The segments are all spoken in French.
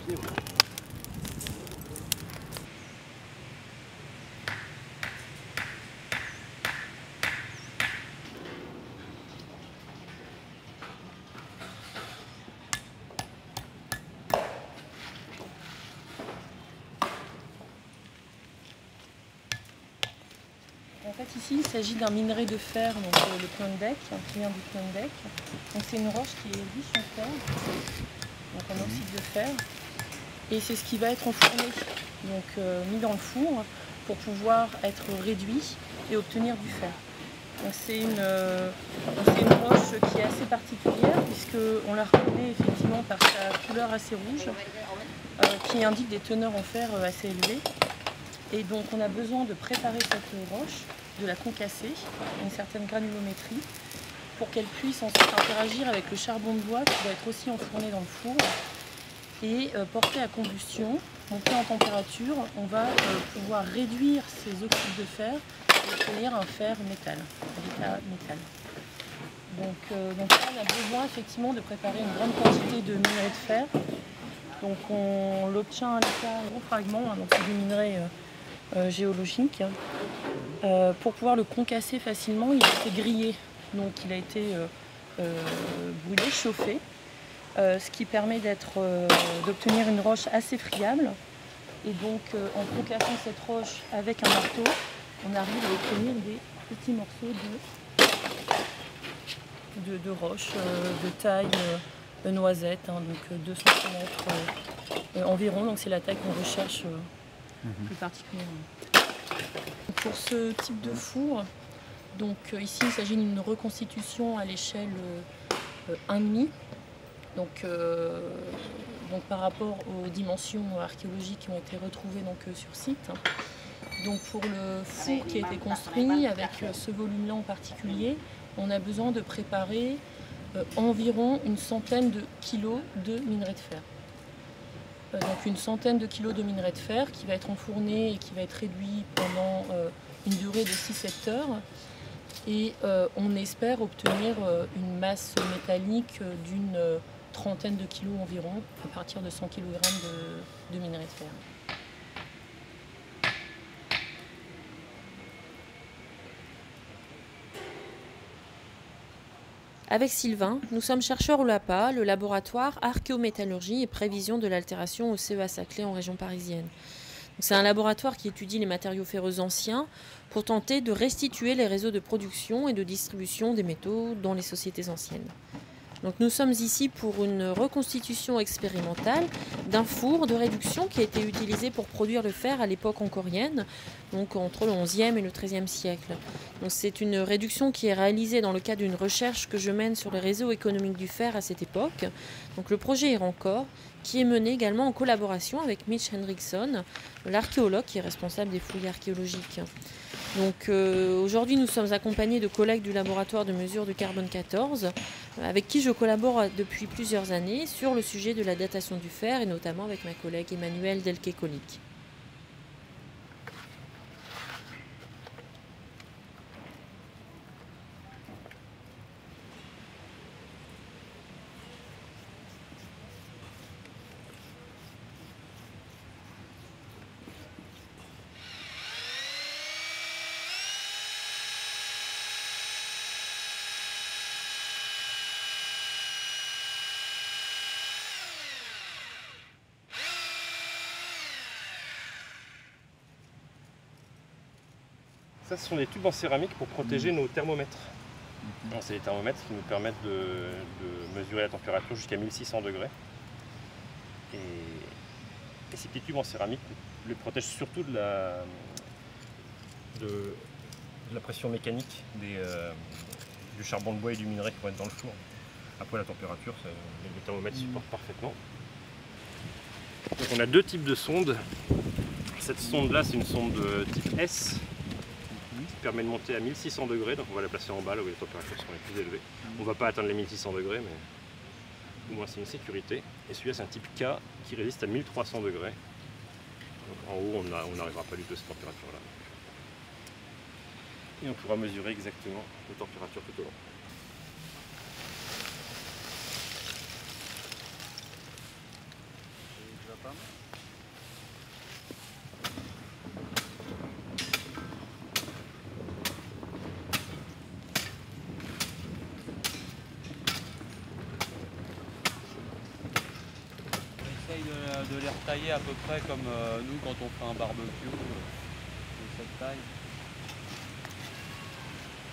pied. Ouais. En fait, ici, il s'agit d'un minerai de fer, donc le Klondike, qui vient du Klondike. Donc c'est une roche qui est riche en fer, donc en oxyde de fer. Et c'est ce qui va être enfourné, donc mis dans le four pour pouvoir être réduit et obtenir du fer. Donc c'est une roche qui est assez particulière puisqu'on la reconnaît effectivement par sa couleur assez rouge, qui indique des teneurs en fer assez élevées. Et donc on a besoin de préparer cette roche, de la concasser à une certaine granulométrie pour qu'elle puisse ensuite interagir avec le charbon de bois qui va être aussi enfourné dans le four et porté à combustion, monté en température. On va pouvoir réduire ces oxydes de fer et obtenir un fer métal, un état métal. Donc là, on a besoin effectivement de préparer une grande quantité de minerai de fer. Donc on l'obtient à l'état gros fragment, hein, donc c'est du minerai géologique. Pour pouvoir le concasser facilement, il a été grillé, donc il a été brûlé, chauffé, ce qui permet d'obtenir une roche assez friable. Et donc en concassant cette roche avec un marteau, on arrive à obtenir des petits morceaux de roche de taille noisette, hein, donc 2 cm environ, donc c'est la taille qu'on recherche plus particulièrement. Pour ce type de four, donc ici il s'agit d'une reconstitution à l'échelle 1,5. Donc par rapport aux dimensions archéologiques qui ont été retrouvées sur site. Donc pour le four qui a été construit avec ce volume-là en particulier, on a besoin de préparer environ une centaine de kilos de minerai de fer. Donc une centaine de kilos de minerai de fer qui va être enfourné et qui va être réduit pendant une durée de 6-7 heures. Et on espère obtenir une masse métallique d'une trentaine de kilos environ, à partir de 100 kg de minerai de fer. Avec Sylvain, nous sommes chercheurs au LAPA, le laboratoire Archéométallurgie et prévision de l'altération au CEA Saclay en région parisienne. C'est un laboratoire qui étudie les matériaux ferreux anciens pour tenter de restituer les réseaux de production et de distribution des métaux dans les sociétés anciennes. Donc nous sommes ici pour une reconstitution expérimentale d'un four de réduction qui a été utilisé pour produire le fer à l'époque ankorienne, donc entre le XIe et le XIIIe siècle. Donc c'est une réduction qui est réalisée dans le cadre d'une recherche que je mène sur les réseaux économiques du fer à cette époque. Donc le projet Irancor, qui est mené également en collaboration avec Mitch Hendrickson, l'archéologue qui est responsable des fouilles archéologiques. Donc aujourd'hui nous sommes accompagnés de collègues du laboratoire de mesure du carbone 14 avec qui je collabore depuis plusieurs années sur le sujet de la datation du fer et notamment avec ma collègue Emmanuelle Delquet-Colic. Ça, ce sont des tubes en céramique pour protéger nos thermomètres. C'est des thermomètres qui nous permettent de mesurer la température jusqu'à 1600 degrés. Et ces petits tubes en céramique les protègent surtout de la pression mécanique du charbon de bois et du minerai qui vont être dans le four. Après la température, les thermomètres supportent parfaitement. Donc on a deux types de sondes. Cette sonde-là, c'est une sonde de type S, qui permet de monter à 1600 degrés, donc on va la placer en bas là où les températures seront les plus élevées. On ne va pas atteindre les 1600 degrés, mais au moins c'est une sécurité. Et celui-là c'est un type K qui résiste à 1300 degrés. Donc en haut on n'arrivera pas du tout à cette température-là. Et on pourra mesurer exactement les températures tout au long. De les retailler à peu près comme nous quand on fait un barbecue de cette taille.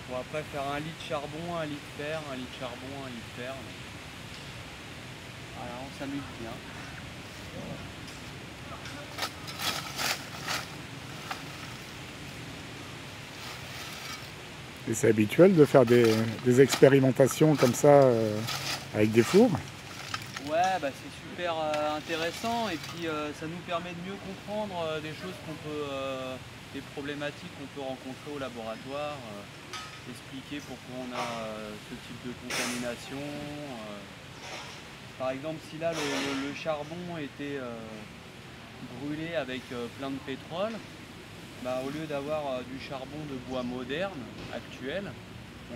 Pour après faire un lit de charbon, un lit de fer, un lit de charbon, un lit de fer. Voilà, on s'amuse bien. Et c'est habituel de faire des expérimentations comme ça avec des fours? Ouais, bah c'est super intéressant et puis ça nous permet de mieux comprendre des choses des problématiques qu'on peut rencontrer au laboratoire, expliquer pourquoi on a ce type de contamination. Par exemple, si là le charbon était brûlé avec plein de pétrole, bah, au lieu d'avoir du charbon de bois moderne actuel,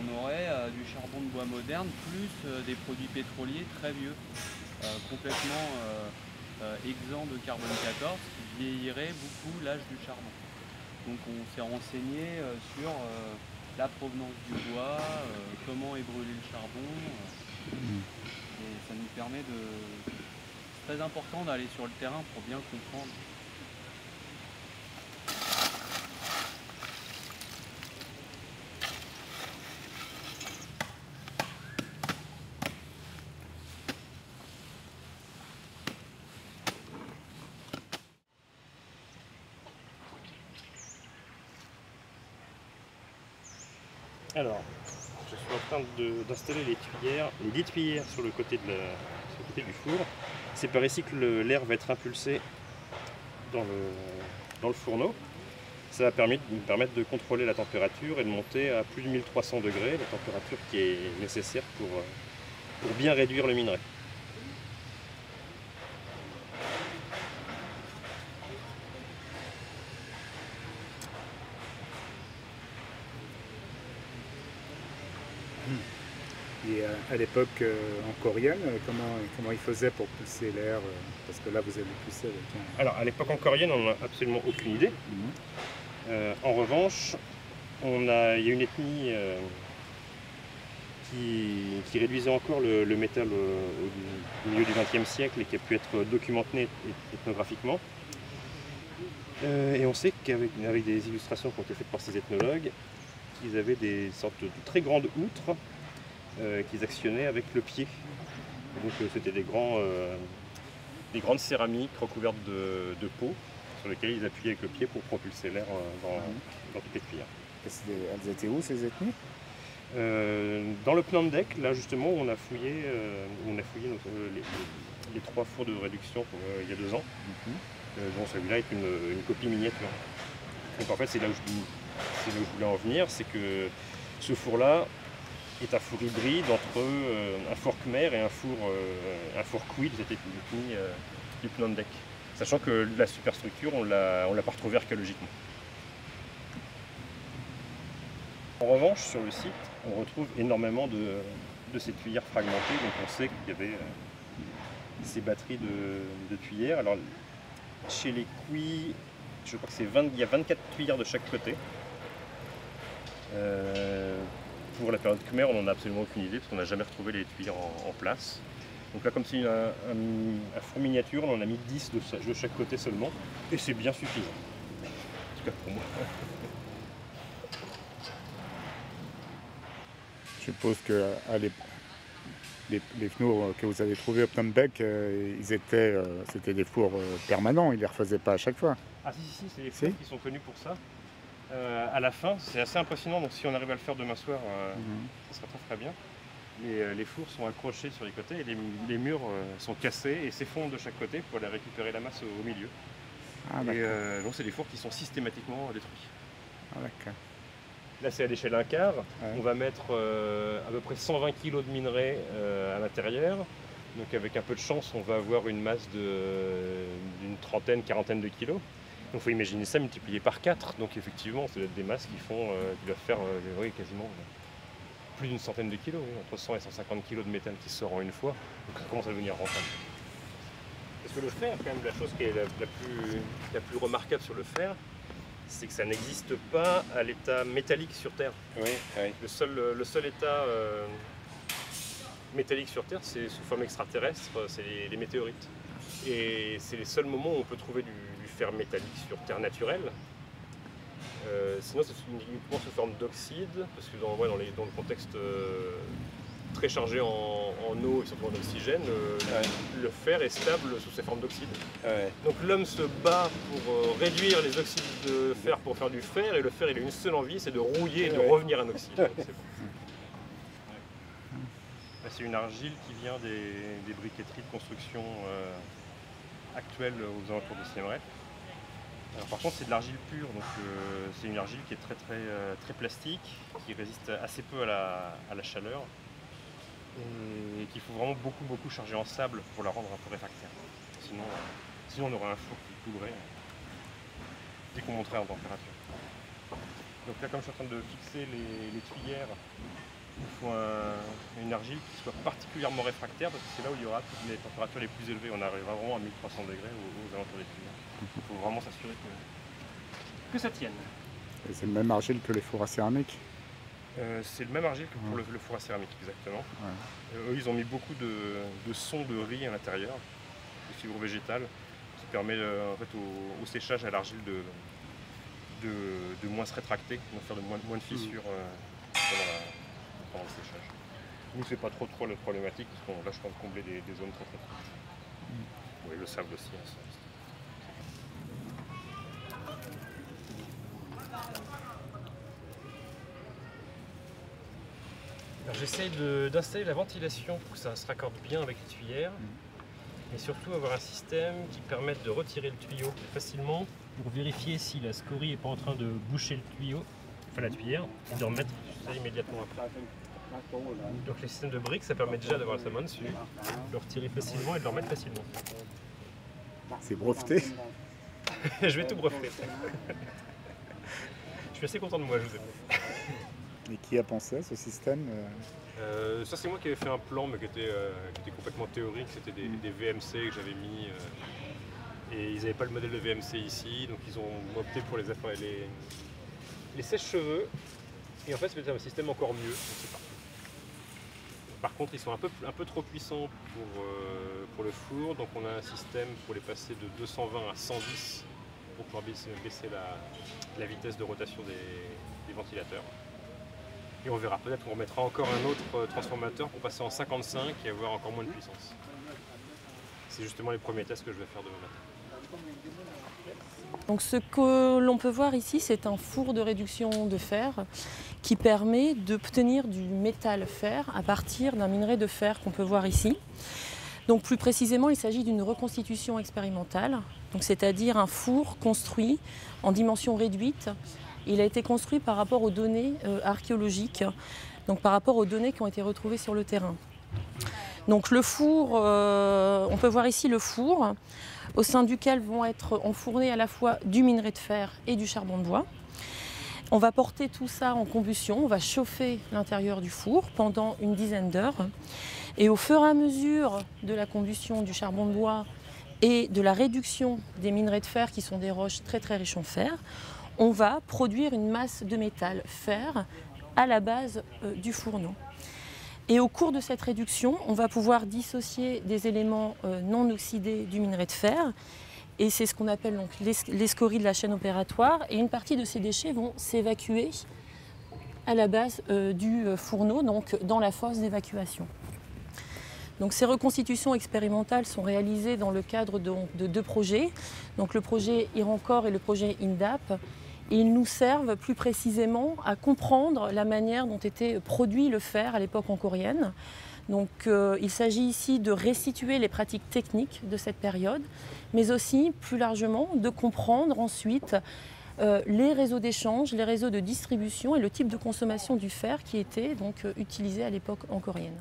on aurait du charbon de bois moderne plus des produits pétroliers très vieux, complètement exempts de carbone 14, qui vieillirait beaucoup l'âge du charbon. Donc on s'est renseigné sur la provenance du bois, comment est brûlé le charbon, et ça nous permet de... C'est très important d'aller sur le terrain pour bien comprendre. Alors, je suis en train d'installer les 10 tuyères sur le côté du four. C'est par ici que l'air va être impulsé dans le fourneau. Ça va me permettre de contrôler la température et de monter à plus de 1300 degrés, la température qui est nécessaire pour bien réduire le minerai. Et à l'époque en coréenne, comment ils faisaient pour pousser l'air parce que là vous avez poussé avec un... Alors à l'époque en coréenne, on n'a absolument aucune idée. En revanche, il y a une ethnie qui réduisait encore le métal au milieu du XXe siècle et qui a pu être documenté ethnographiquement. Et on sait qu'avec des illustrations qui ont été faites par ces ethnologues, ils avaient des sortes de très grandes outres qu'ils actionnaient avec le pied. Donc c'était des grandes céramiques recouvertes de peau sur lesquelles ils appuyaient avec le pied pour propulser l'air dans toutes les cuillères. Elles étaient où ces ethnies? Dans le plan de deck, là justement, on a fouillé les 3 fours de réduction il y a 2 ans. Dont celui-là est une copie miniature. Donc en fait, c'est là où je voulais en venir, c'est que ce four-là est un four hybride entre un four Khmer et un four Kouï de cette ethnie du plan de deck. Sachant que la superstructure, on l'a pas retrouvée archéologiquement. En revanche, sur le site, on retrouve énormément de ces tuyères fragmentées, donc on sait qu'il y avait ces batteries de tuyères. Alors, chez les Kouï, je crois que il y a 24 tuyères de chaque côté. Pour la période Khmer, on n'en a absolument aucune idée parce qu'on n'a jamais retrouvé les tuyères en place. Donc là, comme c'est un four miniature, on en a mis 10 de chaque côté seulement, et c'est bien suffisant. En tout cas pour moi. Je suppose que les fours que vous avez trouvés au Phnom Penh, c'était des fours permanents, ils ne les refaisaient pas à chaque fois. Ah si, c'est les fours qui sont connus pour ça. À la fin, c'est assez impressionnant, donc si on arrive à le faire demain soir, ça sera très bien. Les fours sont accrochés sur les côtés et les murs sont cassés et s'effondrent de chaque côté pour aller récupérer la masse au milieu. Et donc c'est des fours qui sont systématiquement détruits. Ah, d'accord. Là c'est à l'échelle 1/4, on va mettre à peu près 120 kg de minerai à l'intérieur. Donc avec un peu de chance, on va avoir une masse d'une trentaine, quarantaine de kilos. Donc il faut imaginer ça multiplié par 4. Donc effectivement, ça doit être des masses qui doivent faire quasiment plus d'une centaine de kilos, entre 100 et 150 kg de métal qui sort en une fois. Donc ça commence à devenir rentable. Parce que le fer, quand même, la chose qui est la plus remarquable sur le fer, c'est que ça n'existe pas à l'état métallique sur Terre. Oui, oui. Le seul état métallique sur Terre, c'est sous forme extraterrestre, c'est les météorites. Et c'est les seuls moments où on peut trouver du fer métallique sur Terre naturelle. Sinon, c'est uniquement sous forme d'oxyde, parce que dans le contexte très chargé en eau et surtout en oxygène, le fer est stable sous ces formes d'oxyde. Ouais. Donc l'homme se bat pour réduire les oxydes de fer pour faire du fer, et le fer, il a une seule envie, c'est de rouiller et de revenir un oxyde. Donc, c'est bon. C'est une argile qui vient des briqueteries de construction actuelles aux alentours de Siem Reap. Alors, par contre, c'est de l'argile pure, donc c'est une argile qui est très plastique, qui résiste assez peu à la chaleur, et qu'il faut vraiment beaucoup charger en sable pour la rendre un peu réfractaire. Sinon on aurait un four qui coulerait dès qu'on monterait en température. Donc là, comme je suis en train de fixer les tuyères, il faut une argile qui soit particulièrement réfractaire, parce que c'est là où il y aura toutes les températures les plus élevées. On arrivera vraiment à 1300 degrés aux alentours des tuyères. Il faut vraiment s'assurer que ça tienne. Et c'est le même argile que les fours à céramique? C'est le même argile que pour le four à céramique, exactement. Ouais. Eux, ils ont mis beaucoup de sonds de riz à l'intérieur, de fibres végétales, qui permet en fait, au séchage à l'argile de moins se rétracter, de faire moins de fissures pendant le séchage. Nous, c'est pas trop la problématique, parce qu'on là, je pense combler des zones très fraîches. Oui, le sable aussi. Hein, j'essaie d'installer la ventilation pour que ça se raccorde bien avec les tuyères, et surtout avoir un système qui permette de retirer le tuyau facilement pour vérifier si la scorie n'est pas en train de boucher le tuyau, enfin la tuyère, et de remettre ça immédiatement après. Donc les systèmes de briques, ça permet déjà d'avoir sa main dessus, de le retirer facilement et de le remettre facilement. C'est breveté? Je vais tout breveter. Je suis assez content de moi, je vous avoue. Et qui a pensé à ce système? Ça, c'est moi qui avais fait un plan, mais qui était complètement théorique. C'était des VMC que j'avais mis, et ils n'avaient pas le modèle de VMC ici, donc ils ont opté pour les sèche-cheveux. Et en fait, c'est un système encore mieux. Donc c'est parfait. Par contre, ils sont un peu trop puissants pour le four, donc on a un système pour les passer de 220 à 110 pour pouvoir baisser la vitesse de rotation des ventilateurs. Et on verra, peut-être qu'on remettra encore un autre transformateur pour passer en 55 et avoir encore moins de puissance. C'est justement les premiers tests que je vais faire demain matin. Donc ce que l'on peut voir ici, c'est un four de réduction de fer qui permet d'obtenir du métal fer à partir d'un minerai de fer qu'on peut voir ici. Donc plus précisément, il s'agit d'une reconstitution expérimentale, c'est-à-dire un four construit en dimension réduite. Il a été construit par rapport aux données archéologiques, donc par rapport aux données qui ont été retrouvées sur le terrain. Donc le four, on peut voir ici le four, au sein duquel vont être enfournés à la fois du minerai de fer et du charbon de bois. On va porter tout ça en combustion, on va chauffer l'intérieur du four pendant une dizaine d'heures. Et au fur et à mesure de la combustion du charbon de bois et de la réduction des minerais de fer, qui sont des roches très riches en fer, on va produire une masse de métal fer à la base du fourneau. Et au cours de cette réduction, on va pouvoir dissocier des éléments non oxydés du minerai de fer. Et c'est ce qu'on appelle donc les scories de la chaîne opératoire. Et une partie de ces déchets vont s'évacuer à la base du fourneau, donc dans la fosse d'évacuation. Donc ces reconstitutions expérimentales sont réalisées dans le cadre de deux projets, donc le projet Irancor et le projet INDAP. Et ils nous servent plus précisément à comprendre la manière dont était produit le fer à l'époque ancorienne. Donc il s'agit ici de restituer les pratiques techniques de cette période, mais aussi plus largement de comprendre ensuite les réseaux d'échange, les réseaux de distribution et le type de consommation du fer qui était donc utilisé à l'époque ancorienne.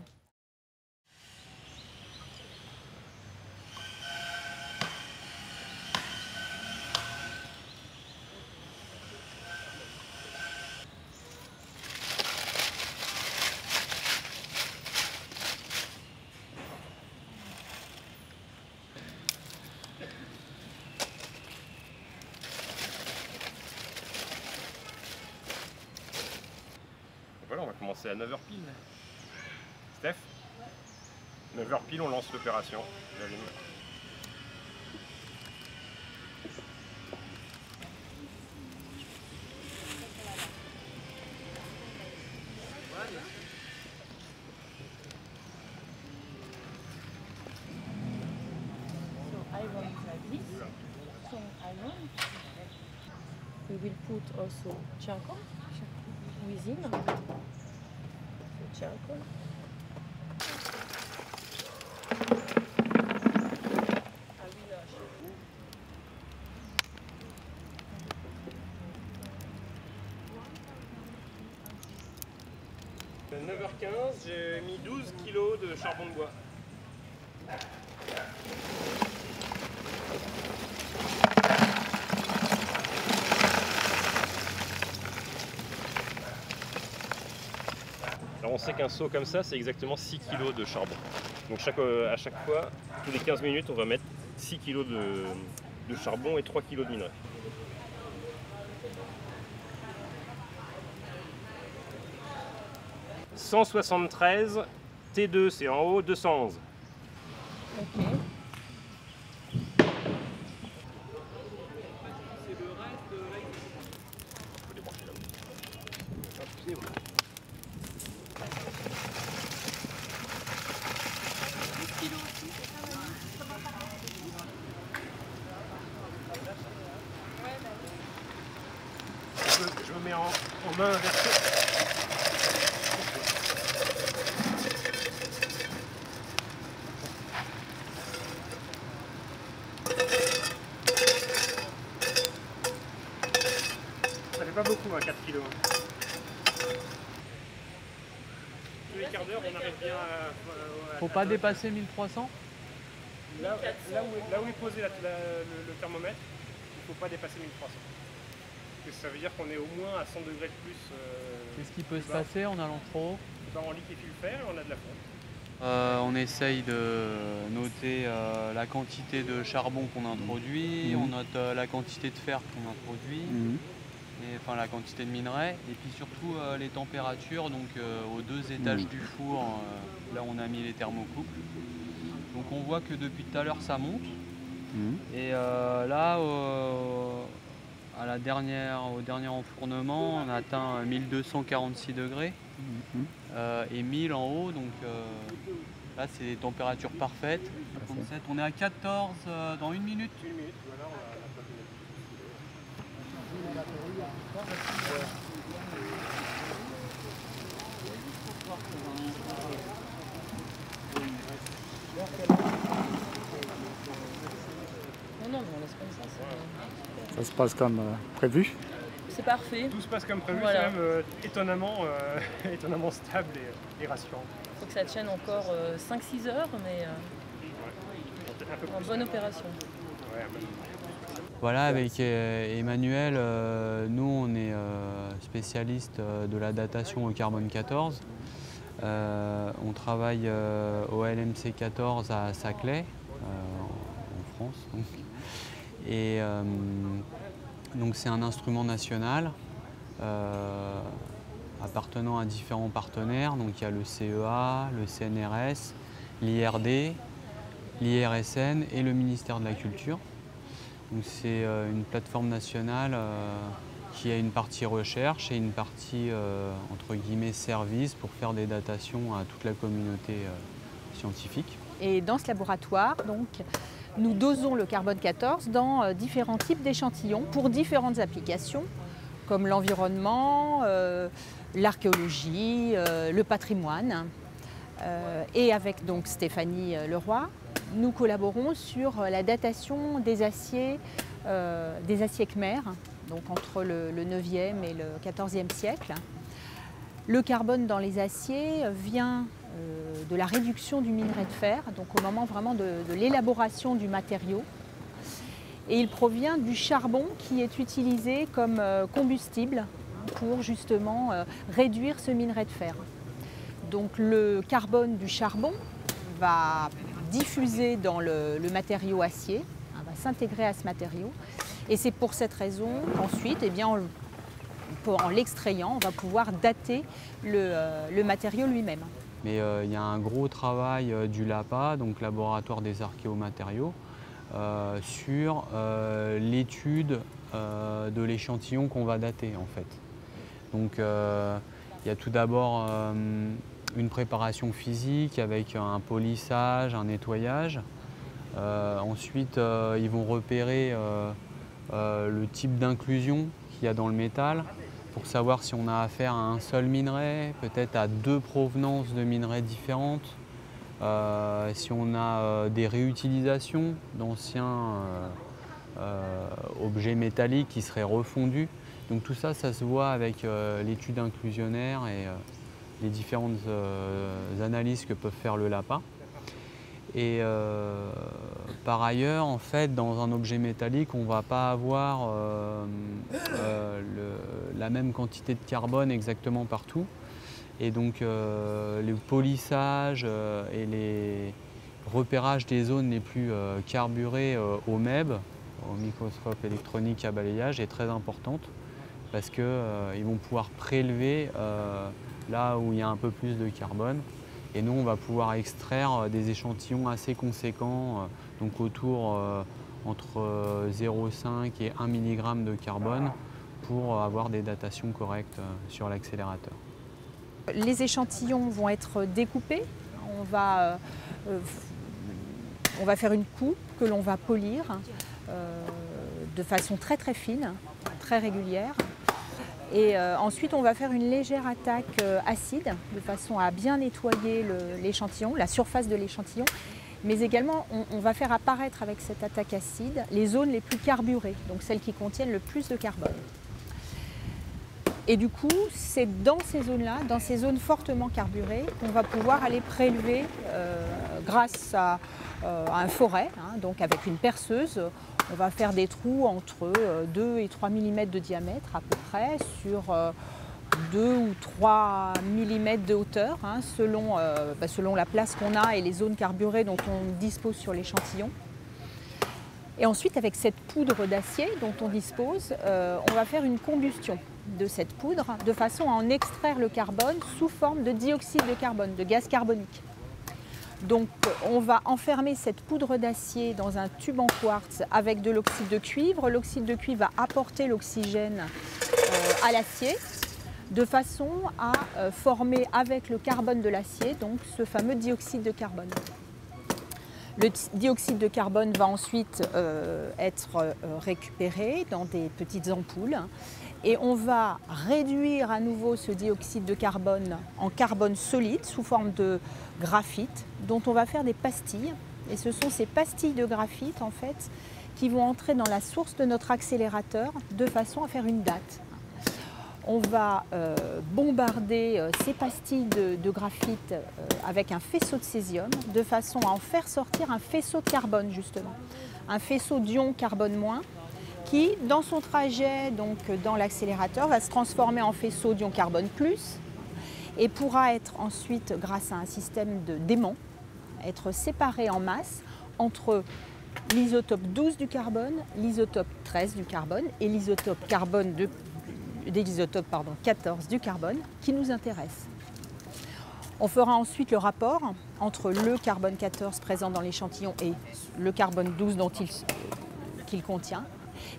commencer à 9h pile. Steph, 9h pile, on lance l'opération. J'allume. Iron is like this. So iron. We will put also charcoal within. So charcoal. I will show you. 9h15, j'ai mis 12 kg de charbon de bois. Alors on sait qu'un seau comme ça, c'est exactement 6 kg de charbon. Donc à chaque fois, tous les 15 minutes, on va mettre 6 kg de charbon et 3 kg de minerai. « 173, T2 c'est en haut, 211. » Ok. Je me mets en main inversée. Ça fait pas beaucoup, 4 kg. Tous les quarts d'heure, on arrive bien à... Faut pas dépasser 1300. Là où est posé le thermomètre, il ne faut pas dépasser 1300. Parce que ça veut dire qu'on est au moins à 100 degrés de plus. Qu'est-ce qui peut se passer en allant trop haut? On liquéfie le fer et on a de la fonte. On essaye de noter la quantité de charbon qu'on introduit, on note la quantité de fer qu'on introduit, et, enfin la quantité de minerai, et puis surtout les températures, donc aux 2 étages du four, là on a mis les thermocouples. Donc on voit que depuis tout à l'heure ça monte, et là au dernier enfournement on a atteint 1246 degrés. Et 1000 en haut, donc là c'est des températures parfaites. 57, on est à 14 dans 1 minute. Non, mais on laisse comme ça. Ça se passe comme prévu. C'est parfait. Tout se passe comme prévu, Voilà. c'est même étonnamment stable et rassurant. Il faut que ça tienne encore 5-6 heures, mais Un peu en plus. bonne opération. Ouais, Voilà, avec Emmanuel, nous on est spécialiste de la datation au carbone 14. On travaille au LMC 14 à Saclay, en France. Et donc c'est un instrument national appartenant à différents partenaires. Donc il y a le CEA, le CNRS, l'IRD, l'IRSN et le ministère de la Culture. C'est une plateforme nationale qui a une partie recherche et une partie entre guillemets service pour faire des datations à toute la communauté scientifique. Et dans ce laboratoire, donc, nous dosons le carbone 14 dans différents types d'échantillons pour différentes applications, comme l'environnement, l'archéologie, le patrimoine. Et avec donc Stéphanie Leroy, nous collaborons sur la datation des aciers Khmer, donc entre le 9e et le 14e siècle. Le carbone dans les aciers vient de la réduction du minerai de fer, donc au moment vraiment de l'élaboration du matériau. Et il provient du charbon qui est utilisé comme combustible pour justement réduire ce minerai de fer. Donc le carbone du charbon va diffuser dans le matériau acier, va s'intégrer à ce matériau. Et c'est pour cette raison qu'ensuite, eh bien, on en l'extrayant, on va pouvoir dater le matériau lui-même. Mais il y a un gros travail du LAPA, donc Laboratoire des archéomatériaux, sur l'étude de l'échantillon qu'on va dater en fait. Donc il y a tout d'abord une préparation physique avec un polissage, un nettoyage. Ensuite ils vont repérer le type d'inclusion qu'il y a dans le métal pour savoir si on a affaire à un seul minerai, peut-être à 2 provenances de minerais différentes, si on a des réutilisations d'anciens objets métalliques qui seraient refondus. Donc tout ça, ça se voit avec l'étude inclusionnaire et les différentes analyses que peuvent faire le LAPA. Et par ailleurs, en fait, dans un objet métallique, on ne va pas avoir la même quantité de carbone exactement partout. Et donc, le polissage et les repérages des zones les plus carburées au MEB, au microscope électronique à balayage, est très importante parce qu'ils vont pouvoir prélever là où il y a un peu plus de carbone. Et nous, on va pouvoir extraire des échantillons assez conséquents, donc autour entre 0,5 et 1 mg de carbone pour avoir des datations correctes sur l'accélérateur. Les échantillons vont être découpés. On va faire une coupe que l'on va polir de façon très très fine, très régulière. Et ensuite, on va faire une légère attaque acide de façon à bien nettoyer l'échantillon, la surface de l'échantillon. Mais également, on va faire apparaître avec cette attaque acide les zones les plus carburées, donc celles qui contiennent le plus de carbone. Et du coup, c'est dans ces zones-là, dans ces zones fortement carburées, qu'on va pouvoir aller prélever grâce à un forêt, hein, donc avec une perceuse. On va faire des trous entre 2 et 3 mm de diamètre à peu près sur 2 ou 3 mm de hauteur, hein, selon la place qu'on a et les zones carburées dont on dispose sur l'échantillon. Et ensuite, avec cette poudre d'acier dont on dispose, on va faire une combustion de cette poudre de façon à en extraire le carbone sous forme de dioxyde de carbone, de gaz carbonique. Donc on va enfermer cette poudre d'acier dans un tube en quartz avec de l'oxyde de cuivre. L'oxyde de cuivre va apporter l'oxygène à l'acier de façon à former avec le carbone de l'acier donc ce fameux dioxyde de carbone. Le dioxyde de carbone va ensuite être récupéré dans des petites ampoules et on va réduire à nouveau ce dioxyde de carbone en carbone solide sous forme de graphite dont on va faire des pastilles. Et ce sont ces pastilles de graphite en fait qui vont entrer dans la source de notre accélérateur de façon à faire une date. On va bombarder ces pastilles de graphite avec un faisceau de césium de façon à en faire sortir un faisceau de carbone justement, un faisceau d'ion carbone moins qui dans son trajet donc dans l'accélérateur va se transformer en faisceau d'ion carbone plus et pourra être ensuite grâce à un système d'aimant être séparé en masse entre l'isotope 12 du carbone, l'isotope 13 du carbone et l'isotope 14 du carbone qui nous intéresse. On fera ensuite le rapport entre le carbone 14 présent dans l'échantillon et le carbone 12 dont qu'il contient.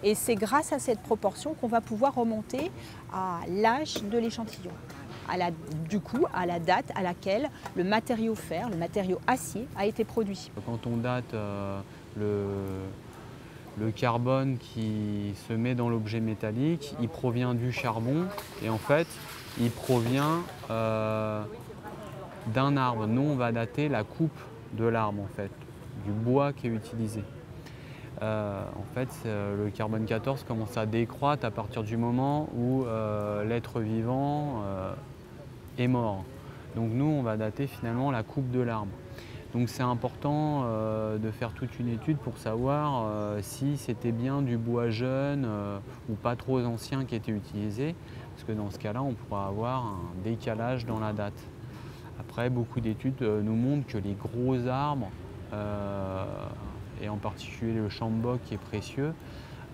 Et c'est grâce à cette proportion qu'on va pouvoir remonter à l'âge de l'échantillon, du coup à la date à laquelle le matériau fer, le matériau acier a été produit. Quand on date le carbone qui se met dans l'objet métallique, il provient du charbon et en fait, il provient d'un arbre. Nous, on va dater la coupe de l'arbre, en fait, du bois qui est utilisé. En fait, le carbone 14 commence à décroître à partir du moment où l'être vivant est mort. Donc nous, on va dater finalement la coupe de l'arbre. Donc c'est important de faire toute une étude pour savoir si c'était bien du bois jeune ou pas trop ancien qui était utilisé, parce que dans ce cas-là, on pourra avoir un décalage dans la date. Après, beaucoup d'études nous montrent que les gros arbres, et en particulier le chamboc qui est précieux,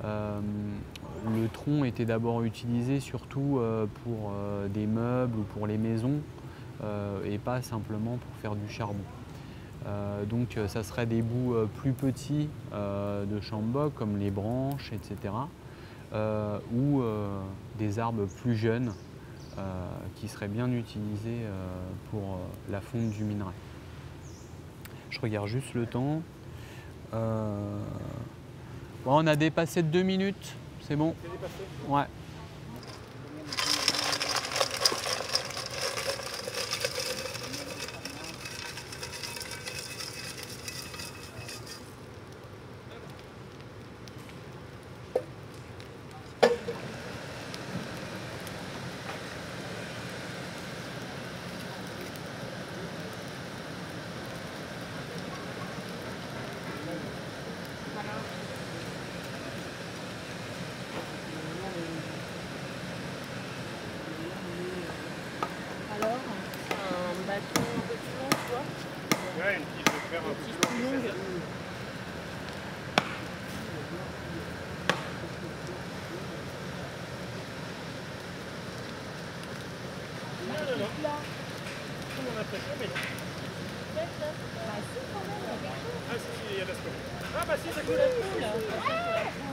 Le tronc était d'abord utilisé surtout pour des meubles ou pour les maisons et pas simplement pour faire du charbon. Donc ça serait des bouts plus petits de champ-de-bois comme les branches, etc. Ou des arbres plus jeunes qui seraient bien utilisés pour la fonte du minerai. Je regarde juste le temps. Bon, on a dépassé de 2 minutes, c'est bon. C'est dépassé ? Ouais. Alors, un bâton un peu plus long, tu vois. Ouais, une tige de fer un peu plus longue. Non. Comme on a l'impression, mais non. Ah si, il y a de la scorie. Ah bah si, ça coule.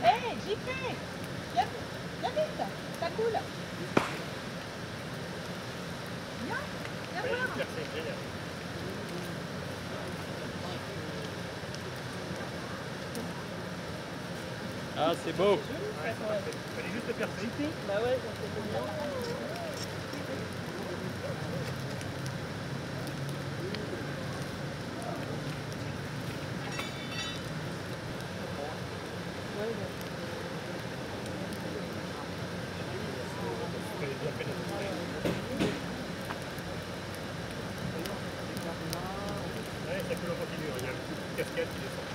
Hé, JP, viens vite, ça coule. Ouais, j'espère que c'est génial. Ah, c'est beau. Ouais, c'est parfait. Fallait juste le percer. Bah ouais, ça fait bien. Fallait bien faire ouais, ça coule en continu. Il y a une petite cascade qui descend.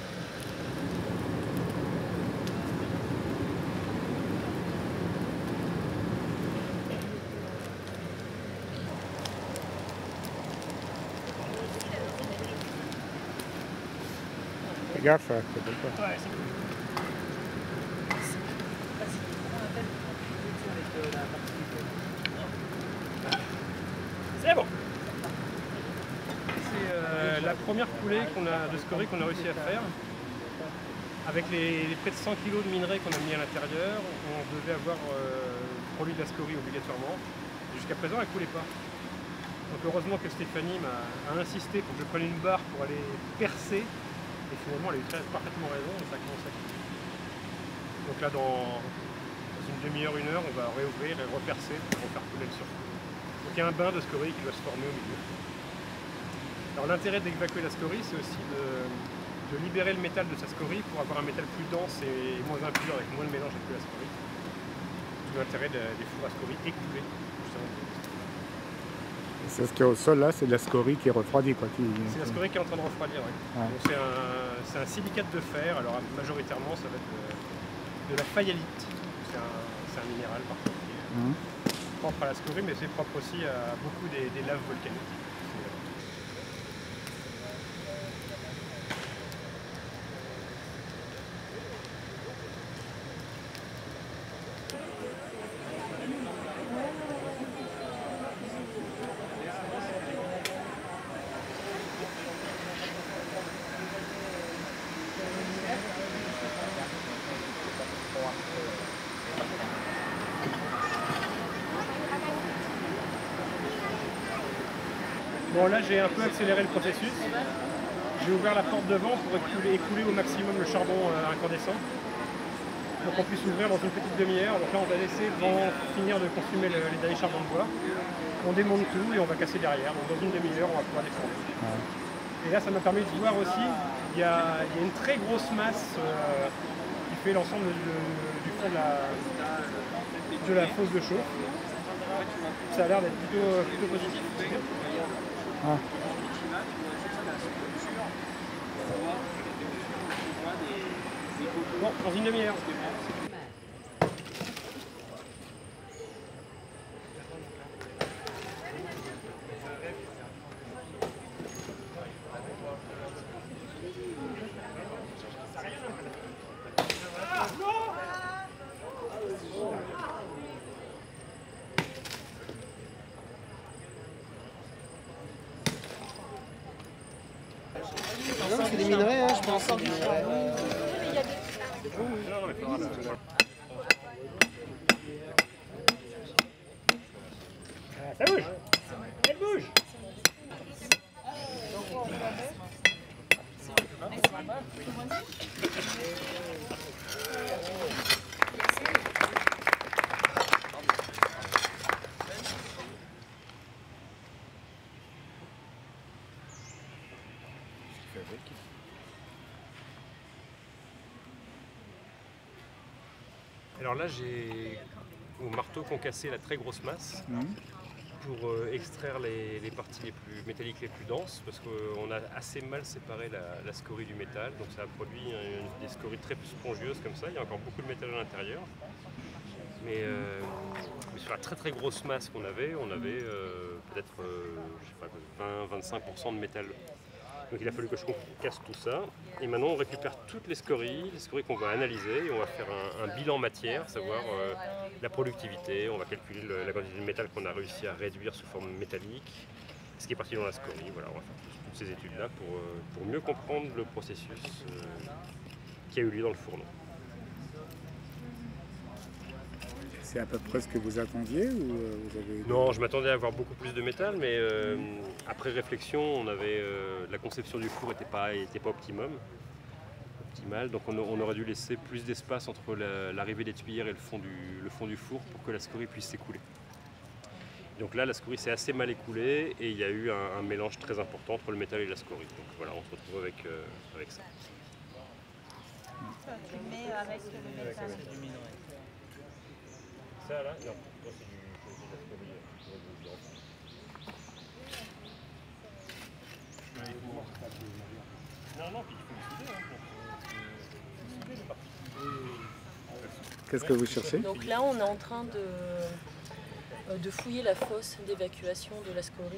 Fais gaffe, ça colle pas. Ouais, c'est cool. C'est bon. C'est la première coulée de scorie qu'on a réussi à faire. Avec les près de 100 kg de minerai qu'on a mis à l'intérieur, on devait avoir produit de la scorie obligatoirement. Jusqu'à présent, elle ne coulait pas. Donc heureusement que Stéphanie a insisté pour que je prenne une barre pour aller percer. Et finalement, elle a eu parfaitement raison et ça commence à couler. Donc là, dans une demi-heure, 1 heure, on va réouvrir et repercer pour refaire couler le surplus. Donc il y a un bain de scorie qui doit se former au milieu. Alors l'intérêt d'évacuer la scorie, c'est aussi de libérer le métal de sa scorie pour avoir un métal plus dense et moins impur avec moins de mélange avec la scorie. Tout l'intérêt des fours à scorie écoulés, justement. C'est ce qu'il y a au sol là, c'est de la scorie qui est refroidie quoi. C'est la scorie qui est en train de refroidir, oui. Ouais. Donc c'est un silicate de fer, alors majoritairement ça va être de la faïalite. C'est un minéral par contre qui est propre à la scorie, mais c'est propre aussi à beaucoup des laves volcaniques. Bon là j'ai un peu accéléré le processus. J'ai ouvert la porte devant pour écouler au maximum le charbon incandescent. Pour qu'on puisse ouvrir dans une petite demi-heure. Donc là on va laisser le vent finir de consumer les derniers charbons de bois. On démonte tout et on va casser derrière. Donc dans une demi-heure on va pouvoir descendre. Ouais. Et là ça m'a permis de voir aussi, il y a une très grosse masse qui fait l'ensemble du fond de la fosse de chauffe. Ça a l'air d'être plutôt positif. Ah. Bon, dans une demi-heure. Non, c'est des minerais, hein, je pense. C'est des minerais. Ça bouge! Elle bouge! Alors là, j'ai au marteau concassé la très grosse masse pour extraire les parties les plus métalliques, les plus denses, parce qu'on a assez mal séparé la scorie du métal, donc ça a produit des scories très spongieuses comme ça. Il y a encore beaucoup de métal à l'intérieur, mais sur la très très grosse masse qu'on avait, on avait peut-être 20-25% de métal. Donc il a fallu que je casse tout ça. Et maintenant on récupère toutes les scories qu'on va analyser et on va faire un bilan matière, savoir la productivité, on va calculer la quantité de métal qu'on a réussi à réduire sous forme métallique, ce qui est parti dans la scorie. Voilà, on va faire toutes ces études-là pour mieux comprendre le processus qui a eu lieu dans le fourneau. C'est à peu près ce que vous attendiez ou vous avez... Non, je m'attendais à avoir beaucoup plus de métal, mais après réflexion, on avait la conception du four n'était pas optimale, donc on aurait dû laisser plus d'espace entre l'arrivée des tuyères et le fond du four pour que la scorie puisse s'écouler. Donc là, la scorie s'est assez mal écoulée et il y a eu un mélange très important entre le métal et la scorie. Donc voilà, on se retrouve avec ça. Tu mets avec le métal. Ça là, non, c'est de la scorie. Non, puis il faut le souder, souder les parties. Qu'est-ce que vous cherchez? Donc là, on est en train de fouiller la fosse d'évacuation de la scorie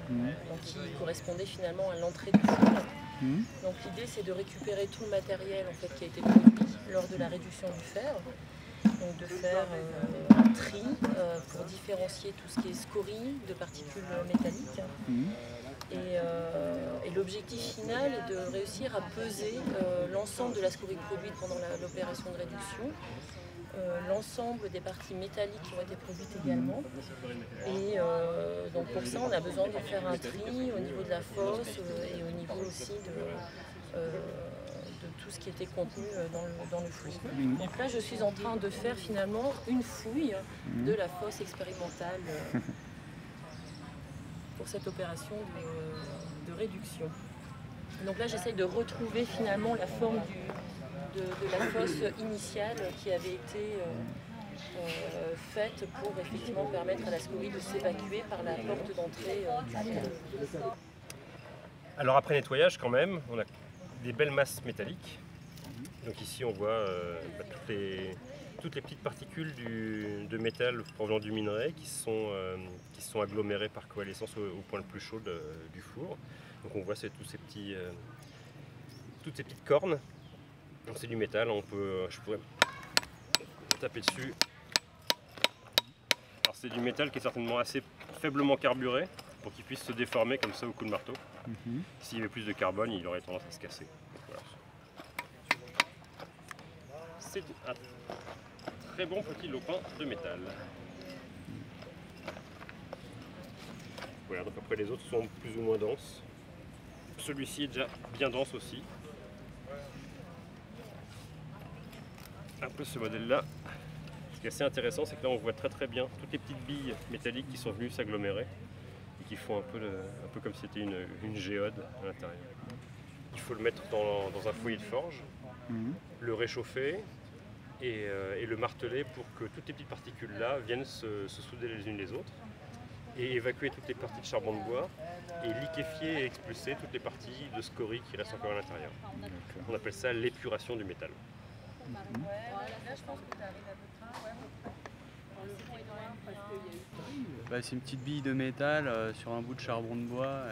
donc qui correspondait finalement à l'entrée du four. Donc l'idée, c'est de récupérer tout le matériel en fait, qui a été produit lors de la réduction du fer. Donc de faire un tri pour différencier tout ce qui est scorie de particules métalliques. Et l'objectif final est de réussir à peser l'ensemble de la scorie produite pendant l'opération de réduction, l'ensemble des parties métalliques qui ont été produites également. Et donc pour ça, on a besoin de faire un tri au niveau de la fosse et au niveau aussi de tout ce qui était contenu dans le four. Donc là, je suis en train de faire finalement une fouille de la fosse expérimentale pour cette opération de réduction. Donc là, j'essaye de retrouver finalement la forme de la fosse initiale qui avait été faite pour effectivement permettre à la scorie de s'évacuer par la porte d'entrée du four. Alors après nettoyage quand même, on a des belles masses métalliques. Donc ici on voit toutes les petites particules de métal provenant du minerai qui sont agglomérées par coalescence au point le plus chaud du four. Donc on voit toutes ces petites cornes. Donc c'est du métal, je pourrais taper dessus. Alors c'est du métal qui est certainement assez faiblement carburé pour qu'il puisse se déformer comme ça au coup de marteau. S'il y avait plus de carbone, il aurait tendance à se casser. Voilà. C'est un très bon petit lopin de métal. Voilà, donc après les autres sont plus ou moins denses. Celui-ci est déjà bien dense aussi. Un peu ce modèle-là. Ce qui est assez intéressant, c'est que là on voit très bien toutes les petites billes métalliques qui sont venues s'agglomérer et qui font un peu comme si c'était une géode à l'intérieur. Il faut le mettre dans un foyer de forge, le réchauffer et le marteler pour que toutes les petites particules là viennent se souder les unes les autres et évacuer toutes les parties de charbon de bois et liquéfier et expulser toutes les parties de scorie qui restent encore à l'intérieur. On appelle ça l'épuration du métal. C'est une petite bille de métal sur un bout de charbon de bois.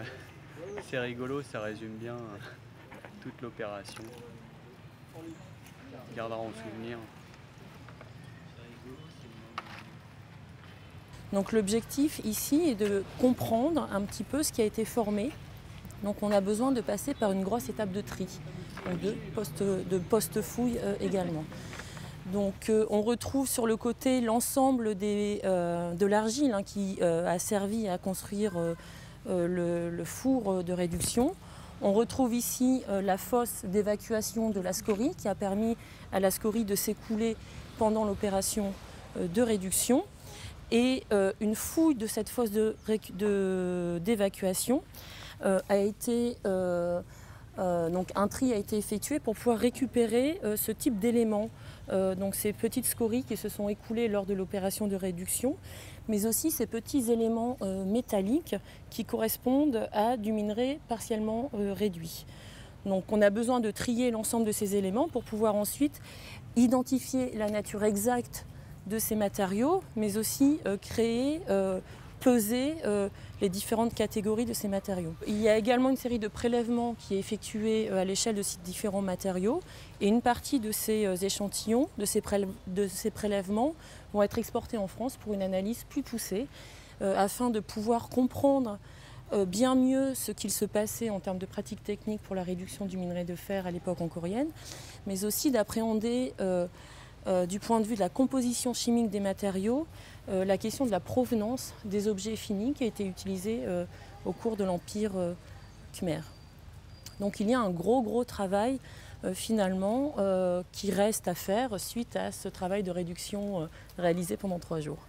C'est rigolo, ça résume bien toute l'opération. On gardera en souvenir. Donc l'objectif ici est de comprendre un petit peu ce qui a été formé Donc on a besoin de passer par une grosse étape de tri, donc de post-fouille également. Donc on retrouve sur le côté l'ensemble de l'argile qui a servi à construire le four de réduction. On retrouve ici la fosse d'évacuation de la scorie qui a permis à la scorie de s'écouler pendant l'opération de réduction. Et une fouille de cette fosse d'évacuation a été... donc un tri a été effectué pour pouvoir récupérer ce type d'éléments, donc ces petites scories qui se sont écoulées lors de l'opération de réduction, mais aussi ces petits éléments métalliques qui correspondent à du minerai partiellement réduit. Donc on a besoin de trier l'ensemble de ces éléments pour pouvoir ensuite identifier la nature exacte de ces matériaux, mais aussi créer, peser les différentes catégories de ces matériaux. Il y a également une série de prélèvements qui est effectuée à l'échelle de ces différents matériaux et une partie de ces échantillons, de ces prélèvements vont être exportés en France pour une analyse plus poussée afin de pouvoir comprendre bien mieux ce qu'il se passait en termes de pratiques techniques pour la réduction du minerai de fer à l'époque angkorienne, mais aussi d'appréhender du point de vue de la composition chimique des matériaux, la question de la provenance des objets finis qui a été utilisés au cours de l'Empire Khmer. Donc il y a un gros travail finalement qui reste à faire suite à ce travail de réduction réalisé pendant 3 jours.